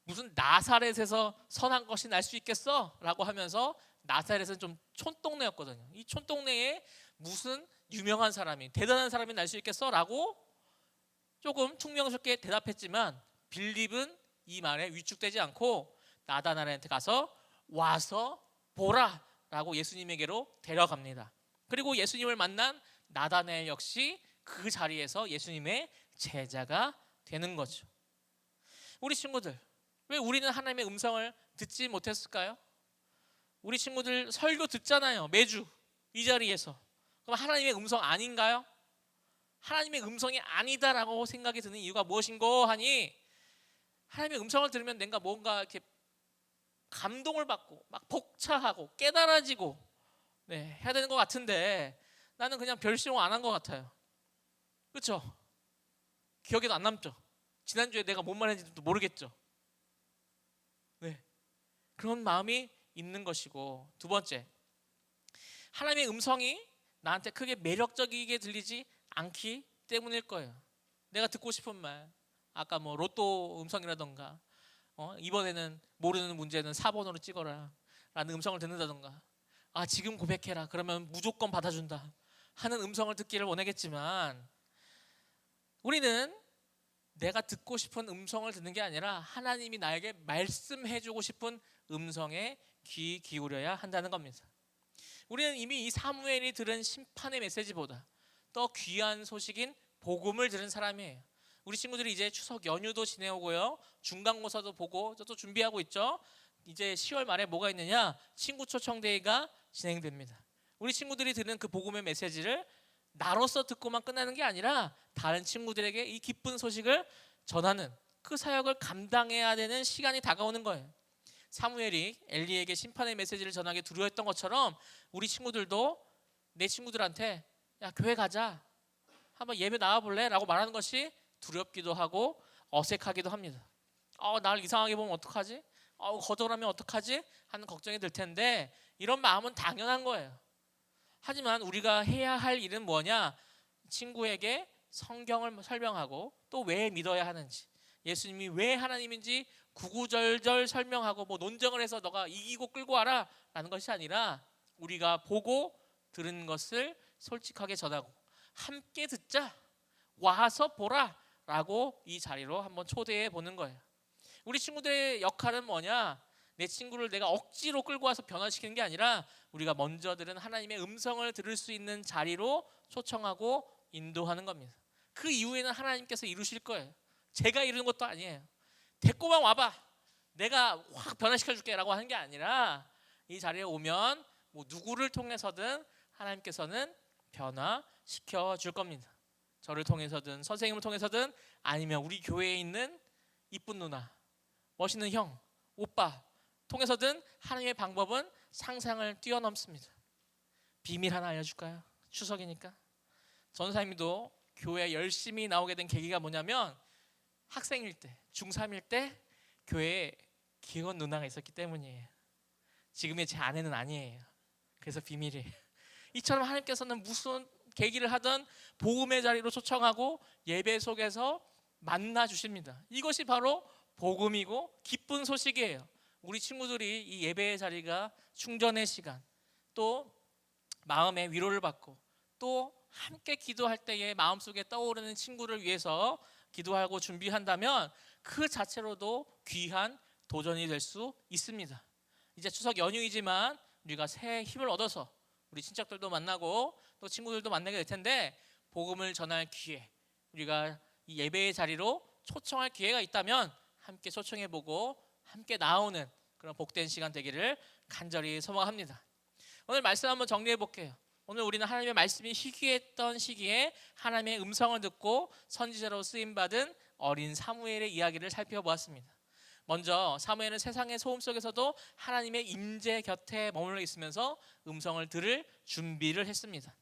무슨 나사렛에서 선한 것이 날 수 있겠어? 라고 하면서, 나사렛은 좀 촌동네였거든요. 이 촌동네에 무슨 유명한 사람이, 대단한 사람이 날 수 있겠어? 라고 조금 퉁명스럽게 대답했지만 빌립은 이 말에 위축되지 않고 나다나엘한테 가서 와서 보라 라고 예수님에게로 데려갑니다. 그리고 예수님을 만난 나다나엘 역시 그 자리에서 예수님의 제자가 되는 거죠. 우리 친구들, 왜 우리는 하나님의 음성을 듣지 못했을까요? 우리 친구들 설교 듣잖아요. 매주 이 자리에서. 그럼 하나님의 음성 아닌가요? 하나님의 음성이 아니다라고 생각이 드는 이유가 무엇인고 하니, 하나님의 음성을 들으면 내가 뭔가 이렇게 감동을 받고 막 복차하고 깨달아지고 해야 되는 것 같은데 나는 그냥 별 실용 안 한 것 같아요. 그렇죠? 기억에도 안 남죠? 지난주에 내가 뭔 말했는지도 모르겠죠? 네, 그런 마음이 있는 것이고, 두 번째, 하나님의 음성이 나한테 크게 매력적이게 들리지 않기 때문일 거예요. 내가 듣고 싶은 말, 아까 뭐 로또 음성이라던가 이번에는 모르는 문제는 4번으로 찍어라 라는 음성을 듣는다던가, 아 지금 고백해라 그러면 무조건 받아준다 하는 음성을 듣기를 원하겠지만, 우리는 내가 듣고 싶은 음성을 듣는 게 아니라 하나님이 나에게 말씀해주고 싶은 음성에 귀 기울여야 한다는 겁니다. 우리는 이미 이 사무엘이 들은 심판의 메시지보다 더 귀한 소식인 복음을 들은 사람이에요. 우리 친구들이 이제 추석 연휴도 지내오고요, 중간고사도 보고 또 준비하고 있죠. 이제 10월 말에 뭐가 있느냐? 친구 초청대회가 진행됩니다. 우리 친구들이 들은 그 복음의 메시지를 나로서 듣고만 끝나는 게 아니라 다른 친구들에게 이 기쁜 소식을 전하는 그 사역을 감당해야 되는 시간이 다가오는 거예요. 사무엘이 엘리에게 심판의 메시지를 전하기 두려워했던 것처럼 우리 친구들도 내 친구들한테 야 교회 가자, 한번 예배 나와볼래? 라고 말하는 것이 두렵기도 하고 어색하기도 합니다. 날 이상하게 보면 어떡하지? 거절하면 어떡하지? 하는 걱정이 들 텐데 이런 마음은 당연한 거예요. 하지만 우리가 해야 할 일은 뭐냐? 친구에게 성경을 설명하고 또 왜 믿어야 하는지, 예수님이 왜 하나님인지 구구절절 설명하고 뭐 논쟁을 해서 너가 이기고 끌고 와라 라는 것이 아니라 우리가 보고 들은 것을 솔직하게 전하고 함께 듣자, 와서 보라 라고 이 자리로 한번 초대해 보는 거예요. 우리 친구들의 역할은 뭐냐? 내 친구를 내가 억지로 끌고 와서 변화시키는 게 아니라 우리가 먼저 들은 하나님의 음성을 들을 수 있는 자리로 초청하고 인도하는 겁니다. 그 이후에는 하나님께서 이루실 거예요. 제가 이루는 것도 아니에요. 데리고만 와봐, 내가 확 변화시켜줄게 라고 하는 게 아니라 이 자리에 오면 뭐 누구를 통해서든 하나님께서는 변화시켜 줄 겁니다. 저를 통해서든 선생님을 통해서든 아니면 우리 교회에 있는 이쁜 누나, 멋있는 형, 오빠 통해서든 하나님의 방법은 상상을 뛰어넘습니다. 비밀 하나 알려줄까요? 추석이니까. 전사님도 교회에 열심히 나오게 된 계기가 뭐냐면 학생일 때, 중3일 때 교회에 귀여운 누나가 있었기 때문이에요. 지금의 제 아내는 아니에요. 그래서 비밀이에요. 이처럼 하나님께서는 무슨 계기를 하던 복음의 자리로 초청하고 예배 속에서 만나 주십니다. 이것이 바로 복음이고 기쁜 소식이에요. 우리 친구들이 이 예배의 자리가 충전의 시간, 또 마음의 위로를 받고 또 함께 기도할 때에 마음속에 떠오르는 친구를 위해서 기도하고 준비한다면 그 자체로도 귀한 도전이 될 수 있습니다. 이제 추석 연휴이지만 우리가 새 힘을 얻어서 우리 친척들도 만나고 또 친구들도 만나게 될 텐데 복음을 전할 기회, 우리가 이 예배의 자리로 초청할 기회가 있다면 함께 초청해보고 함께 나오는 그런 복된 시간 되기를 간절히 소망합니다. 오늘 말씀 한번 정리해 볼게요. 오늘 우리는 하나님의 말씀이 희귀했던 시기에 하나님의 음성을 듣고 선지자로 쓰임받은 어린 사무엘의 이야기를 살펴보았습니다. 먼저 사무엘은 세상의 소음 속에서도 하나님의 임재 곁에 머물러 있으면서 음성을 들을 준비를 했습니다.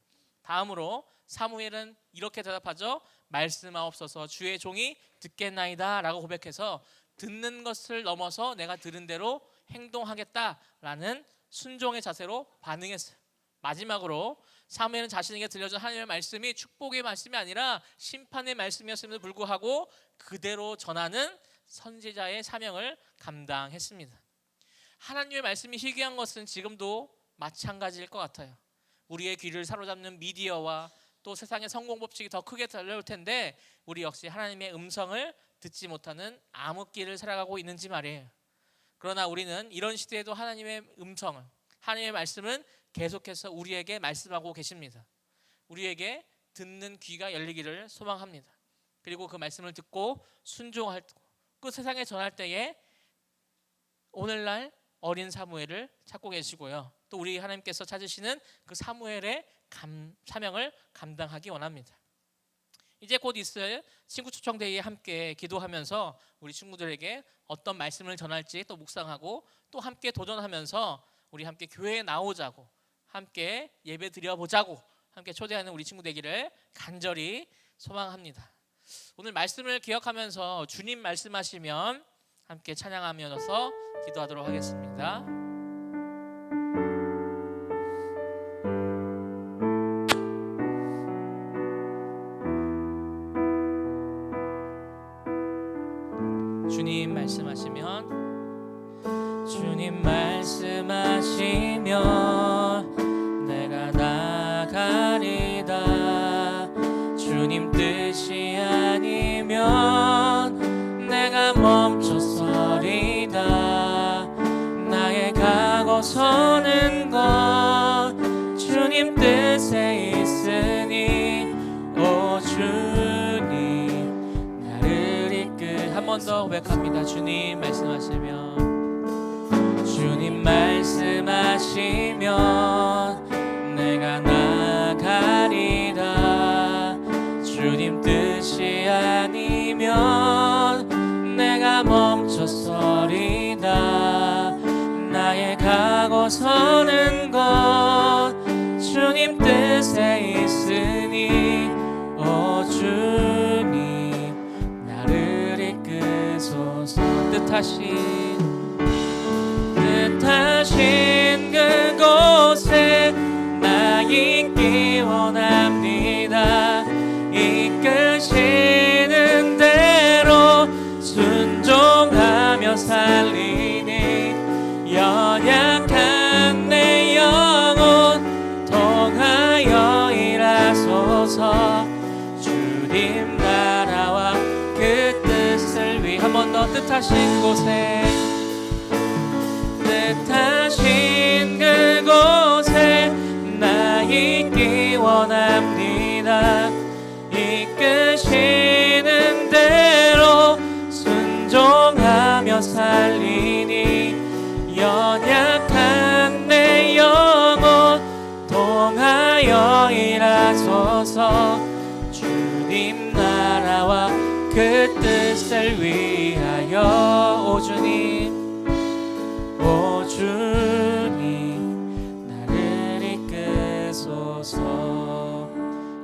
다음으로 사무엘은 이렇게 대답하죠. 말씀하옵소서 주의 종이 듣겠나이다 라고 고백해서 듣는 것을 넘어서 내가 들은 대로 행동하겠다라는 순종의 자세로 반응했어요. 마지막으로 사무엘은 자신에게 들려준 하나님의 말씀이 축복의 말씀이 아니라 심판의 말씀이었음에도 불구하고 그대로 전하는 선지자의 사명을 감당했습니다. 하나님의 말씀이 희귀한 것은 지금도 마찬가지일 것 같아요. 우리의 귀를 사로잡는 미디어와 또 세상의 성공 법칙이 더 크게 달려올 텐데 우리 역시 하나님의 음성을 듣지 못하는 암흑기를 살아가고 있는지 말이에요. 그러나 우리는 이런 시대에도 하나님의 음성을, 하나님의 말씀은 계속해서 우리에게 말씀하고 계십니다. 우리에게 듣는 귀가 열리기를 소망합니다. 그리고 그 말씀을 듣고 순종할 그 세상에 전할 때에 오늘날 어린 사무엘을 찾고 계시고요. 또 우리 하나님께서 찾으시는 그 사무엘의 사명을 감당하기 원합니다. 이제 곧 있을 친구 초청데이에 함께 기도하면서 우리 친구들에게 어떤 말씀을 전할지 또 묵상하고 또 함께 도전하면서 우리 함께 교회에 나오자고 함께 예배 드려보자고 함께 초대하는 우리 친구 되기를 간절히 소망합니다. 오늘 말씀을 기억하면서 주님 말씀하시면 함께 찬양하면서 기도하도록 하겠습니다. 주님 말씀하시면 주님 말씀하시면 내가 나가리다. 주님 뜻이 아니면 내가 멈춰서리다. 나의 가고 서는 것 주님 뜻에 있으니 오 주님 나를 이끌. 한 번 더 고백합니다. 주님 말씀하시면 주님 말씀하시면 내가 나가리다. 주님 뜻이 아니면 내가 멈춰서리다. 나의 가고 서는 것 주님 뜻에 있으니 오 주님 나를 이끄소서. 뜻하신 그곳에 나 있기 원합니다. 이끄시는 대로 순종하며 살리니 연약한 내 영혼 통하여 일하소서. 주님 나라와 그 뜻을 위해 한 번 더 뜻하신 곳에 뜻하신 그곳에 나 있기 원합니다. 이끄시는 대로 순종하며 살리니 연약한 내 영혼 통하여 일하소서. 주님 나라와 그 뜻을 위하여 오 주님 오 주님 나를 이끄소서.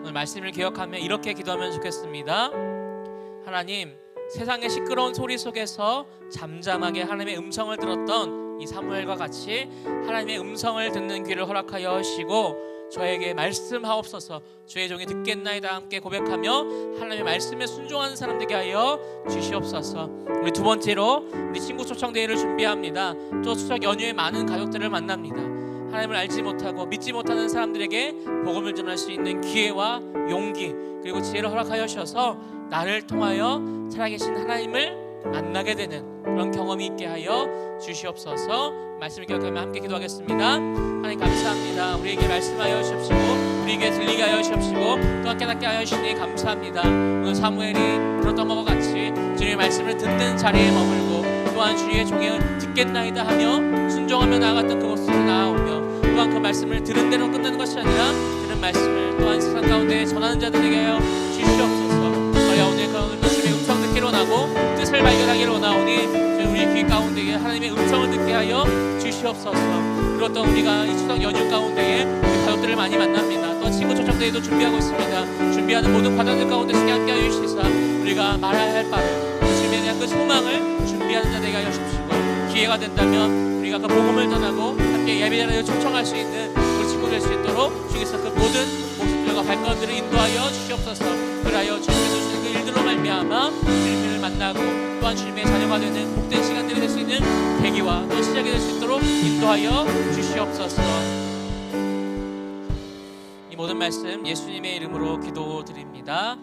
오늘 말씀을 기억하며 이렇게 기도하면 좋겠습니다. 하나님, 세상의 시끄러운 소리 속에서 잠잠하게 하나님의 음성을 들었던 이 사무엘과 같이 하나님의 음성을 듣는 귀를 허락하여 하시고 저에게 말씀하옵소서. 주의 종이 듣겠나이다 함께 고백하며 하나님의 말씀에 순종하는 사람 되게 하여 주시옵소서. 우리 두 번째로 우리 친구 초청 대회를 준비합니다. 또 추석 연휴에 많은 가족들을 만납니다. 하나님을 알지 못하고 믿지 못하는 사람들에게 복음을 전할 수 있는 기회와 용기 그리고 지혜를 허락하여 주셔서 나를 통하여 살아계신 하나님을 만나게 되는 그런 경험이 있게 하여 주시옵소서. 말씀을 기억하며 함께 기도하겠습니다. 하나님 감사합니다. 우리에게 말씀하여 주십시고 우리에게 들리게 하여 주십시고 또한 깨닫게 하여 주시니 감사합니다. 오늘 사무엘이 들었던 것과 같이 주님의 말씀을 듣는 자리에 머물고 또한 주의 종의 듣겠나이다 하며 순종하며 나아갔던 그곳으로 나아오며 또한 그 말씀을 들은 대로 끝나는 것이 아니라 들은 말씀을 또한 세상 가운데 전하는 자들에게 하여 주시옵소서. 저희가 오늘 그 주님의 음성 듣기로 원하고 뜻을 발견하기로 원하오니 우리 귀 가운데에 하나님의 음성을 듣게 하여 주시옵소서. 그렇던 우리가 이 추석 연휴 가운데에 우리 가족들을 많이 만납니다. 또 친구 초청 대회도 준비하고 있습니다. 준비하는 모든 과정들 가운데 함께 하여 주시사 우리가 말해야 할 바를 주님에 대한 그 소망을 준비하는 자 되게 하여 주십시고 기회가 된다면 우리가 그 복음을 전하고 함께 예배자리에 초청할 수 있는 우리 친구 될 수 있도록 주께서 그 모든 모습들과 발걸음들을 인도하여 주시옵소서. 그리하여 주님께서 주시는 그 일들로 말미암아 주님을 만나고 또한 주님의 자녀가 되는 복된 시간들이 될 수 있는 계기와 또 시작이 될 수 있도록 인도하여 주시옵소서. 이 모든 말씀 예수님의 이름으로 기도드립니다.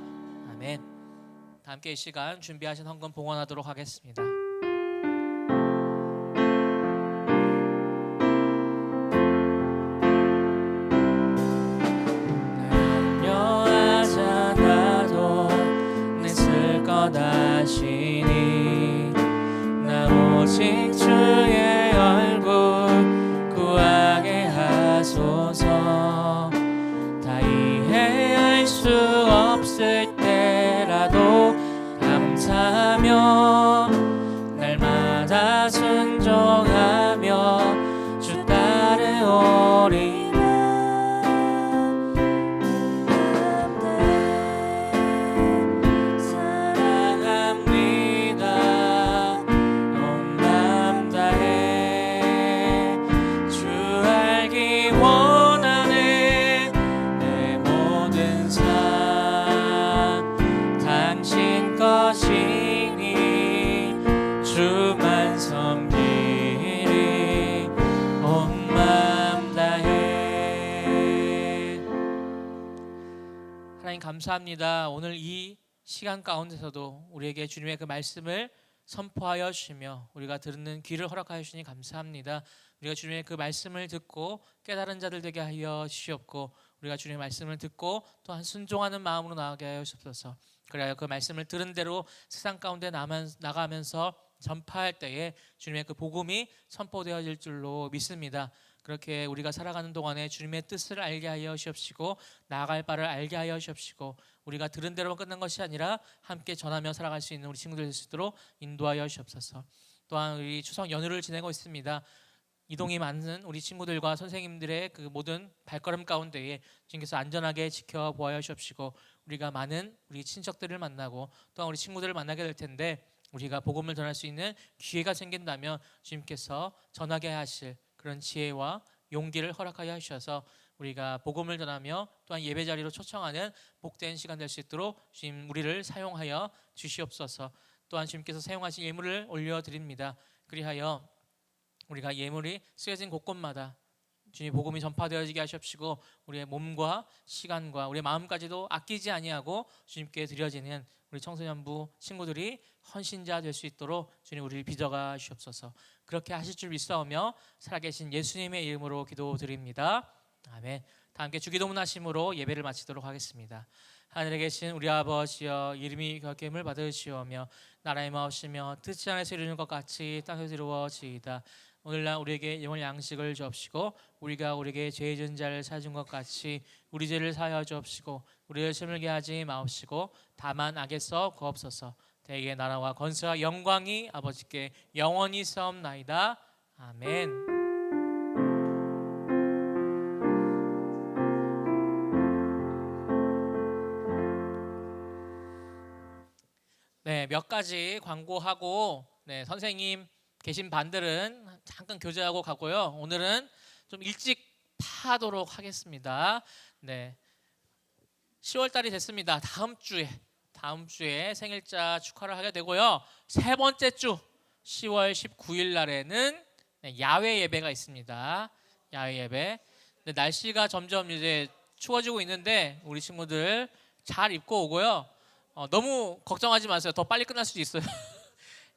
아멘. 다 함께 이 시간 준비하신 헌금 봉헌하도록 하겠습니다. 하시니 나 오직 주의 얼굴 구하게 하소서. 다 이해할 수 없을 때라도 감사하며 날마다 순종하며 주 따르오리. 주만 섬기리 온 마음 다해. 하나님 감사합니다. 오늘 이 시간 가운데서도 우리에게 주님의 그 말씀을 선포하여 주시며 우리가 듣는 귀를 허락하여 주시니 감사합니다. 우리가 주님의 그 말씀을 듣고 깨달은 자들 되게 하여 주시옵고 우리가 주님의 말씀을 듣고 또한 순종하는 마음으로 나아가게 하여 주옵소서. 그래야 그 말씀을 들은 대로 세상 가운데 나가면서 전파할 때에 주님의 그 복음이 선포되어질 줄로 믿습니다. 그렇게 우리가 살아가는 동안에 주님의 뜻을 알게 하여 주옵시고 나아갈 바를 알게 하여 주옵시고 우리가 들은 대로만 끝난 것이 아니라 함께 전하며 살아갈 수 있는 우리 친구들 될 수 있도록 인도하여 주옵소서. 또한 우리 추석 연휴를 지내고 있습니다. 이동이 많은 우리 친구들과 선생님들의 그 모든 발걸음 가운데에 주님께서 안전하게 지켜보아야 주옵시고 우리가 많은 우리 친척들을 만나고 또한 우리 친구들을 만나게 될 텐데 우리가 복음을 전할 수 있는 기회가 생긴다면 주님께서 전하게 하실 그런 지혜와 용기를 허락하여 주셔서 우리가 복음을 전하며 또한 예배자리로 초청하는 복된 시간 될 수 있도록 주님 우리를 사용하여 주시옵소서. 또한 주님께서 사용하신 예물을 올려드립니다. 그리하여 우리가 예물이 쓰여진 곳곳마다 주님 복음이 전파되어지게 하시옵시고 우리의 몸과 시간과 우리의 마음까지도 아끼지 아니하고 주님께 드려지는 우리 청소년부 친구들이 헌신자 될 수 있도록 주님 우리를 빚어가 주옵소서. 그렇게 하실 줄 믿사오며 살아계신 예수님의 이름으로 기도드립니다. 아멘. 다 함께 주기도문 하심으로 예배를 마치도록 하겠습니다. 하늘에 계신 우리 아버지여 이름이 거룩함을 받으시오며 나라의 마옵시며 뜻이 하늘에서 이루는 것 같이 땅에서 이루어지이다. 오늘날 우리에게 영원한 양식을 주옵시고 우리가 우리에게 죄 지은 자를 사준 것 같이 우리 죄를 사하여 주옵시고 우리를 시험을게 하지 마옵시고 다만 악에서 구하옵소서. 대개 나라와 권세와 영광이 아버지께 영원히 싸움나이다. 아멘. 네, 몇 가지 광고하고 선생님 계신 반들은 잠깐 교제하고 가고요. 오늘은 좀 일찍 파도록 하겠습니다. 네, 10월 달이 됐습니다. 다음 주에 생일자 축하를 하게 되고요. 세 번째 주 10월 19일 날에는 야외 예배가 있습니다. 야외 예배. 근데 날씨가 점점 이제 추워지고 있는데 우리 친구들 잘 입고 오고요. 너무 걱정하지 마세요. 더 빨리 끝날 수도 있어요.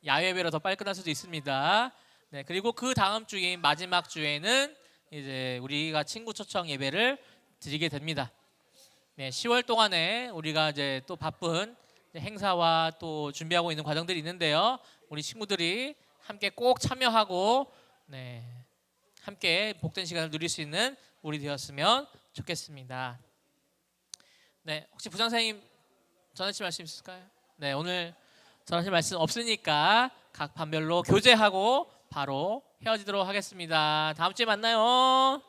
야외 예배로 더 빨리 끝날 수도 있습니다. 네, 그리고 그 다음 주인 마지막 주에는 이제 우리가 친구 초청 예배를 드리게 됩니다. 네, 10월 동안에 우리가 이제 또 바쁜 행사와 또 준비하고 있는 과정들이 있는데요. 우리 친구들이 함께 꼭 참여하고 네, 함께 복된 시간을 누릴 수 있는 우리 되었으면 좋겠습니다. 네, 혹시 부장 선생님 전하실 말씀 있을까요? 네, 오늘 전하실 말씀 없으니까 각 반별로 교제하고 바로 헤어지도록 하겠습니다. 다음 주에 만나요.